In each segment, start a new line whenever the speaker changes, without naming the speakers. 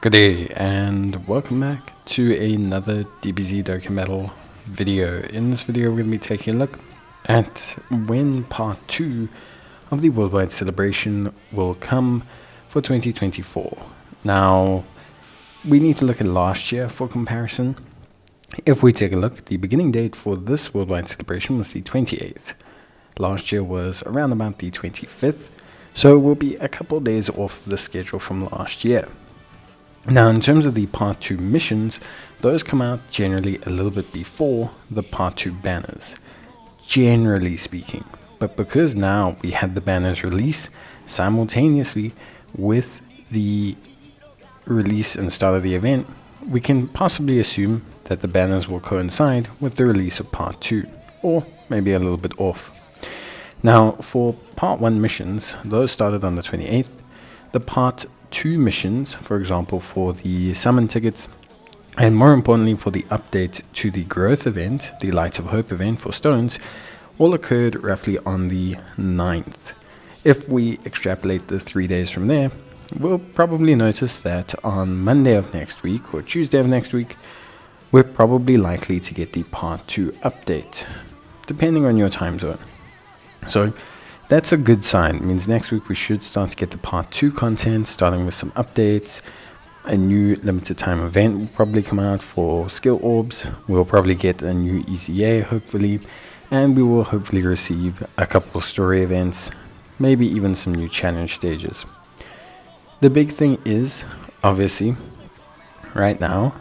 Good day and welcome back to another DBZ Dokkan Battle video. In this video we're going to be taking a look at when part 2 of the worldwide celebration will come for 2024. Now we need to look at last year for comparison. If we take a look, the beginning date for this worldwide celebration was the 28th. Last year was around about the 25th, so we'll be a couple days off the schedule from last year. Now, in terms of the Part 2 missions, those come out generally a little bit before the Part 2 banners, generally speaking. But because now we had the banners release simultaneously with the release and start of the event, we can possibly assume that the banners will coincide with the release of Part 2, or maybe a little bit off. Now, for Part 1 missions, those started on the 28th. The Part 2 missions, for example, for the summon tickets, and more importantly for the update to the growth event, the Light of Hope event for stones, all occurred roughly on the 9th. If we extrapolate the 3 days from there, we'll probably notice that on Monday of next week or Tuesday of next week, we're probably likely to get the Part 2 update, depending on your time zone. So that's a good sign. It means next week we should start to get the Part 2 content, starting with some updates. A new limited time event will probably come out for skill orbs. We'll probably get a new EZA, hopefully. And we will hopefully receive a couple story events, maybe even some new challenge stages. The big thing is, obviously, right now,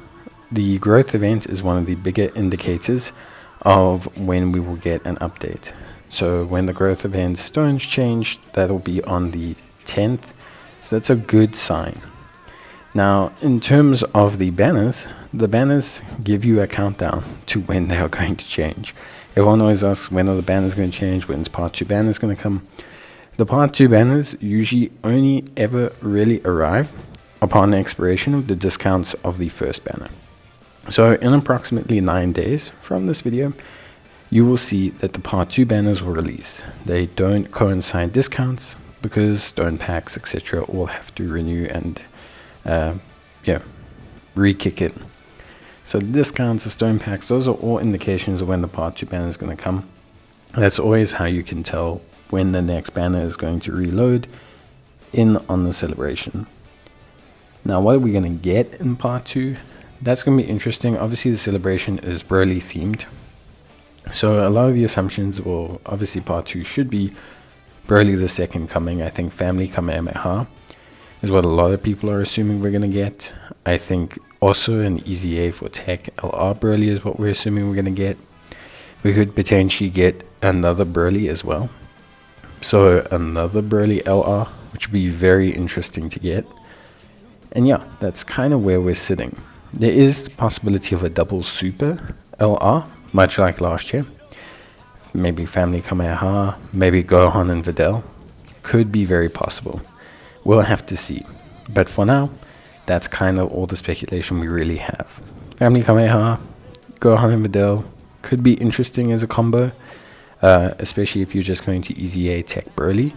the growth event is one of the bigger indicators of when we will get an update. So when the growth event stones change, that'll be on the 10th. So that's a good sign. Now, in terms of the banners give you a countdown to when they are going to change. Everyone always asks, when are the banners going to change? When's Part 2 banners going to come? The Part 2 banners usually only ever really arrive upon the expiration of the discounts of the first banner. So in approximately 9 days from this video, you will see that the Part 2 banners will release. They don't coincide discounts because stone packs, etc. all have to renew and re-kick it. So discounts, the stone packs, those are all indications of when the Part 2 banner is going to come. That's always how you can tell when the next banner is going to reload on the celebration. Now, what are we going to get in Part 2? That's going to be interesting. Obviously, the celebration is Broly themed. So a lot of the assumptions, well, obviously Part 2 should be Broly the Second Coming. I think Family Kamehameha is what a lot of people are assuming we're going to get. I think also an EZA for Tech LR Broly is what we're assuming we're going to get. We could potentially get another Broly as well. So another Broly LR, which would be very interesting to get. And yeah, that's kind of where we're sitting. There is the possibility of a double Super LR, much like last year. Maybe Family Kamehameha, maybe Gohan and Videl. Could be very possible. We'll have to see. But for now, that's kind of all the speculation we really have. Family Kamehameha, Gohan and Videl could be interesting as a combo, especially if you're just going to EZA Tech Broly,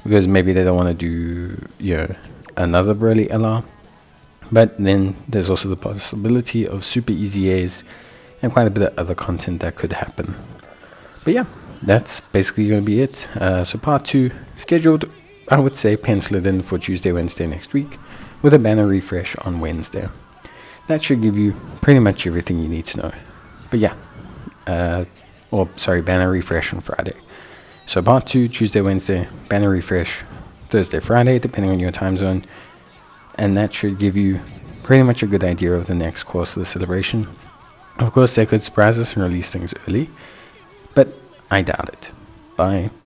because maybe they don't want to do another Broly LR. But then there's also the possibility of Super EZAs and quite a bit of other content that could happen. But yeah, that's basically going to be it. So Part 2 scheduled, I would say, pencil it in for Tuesday, Wednesday next week, with a banner refresh on Wednesday. That should give you pretty much everything you need to know. But yeah, banner refresh on Friday. So Part 2, Tuesday, Wednesday, banner refresh Thursday, Friday, depending on your time zone. And that should give you pretty much a good idea of the next course of the celebration. Of course, they could surprise us and release things early, but I doubt it. Bye.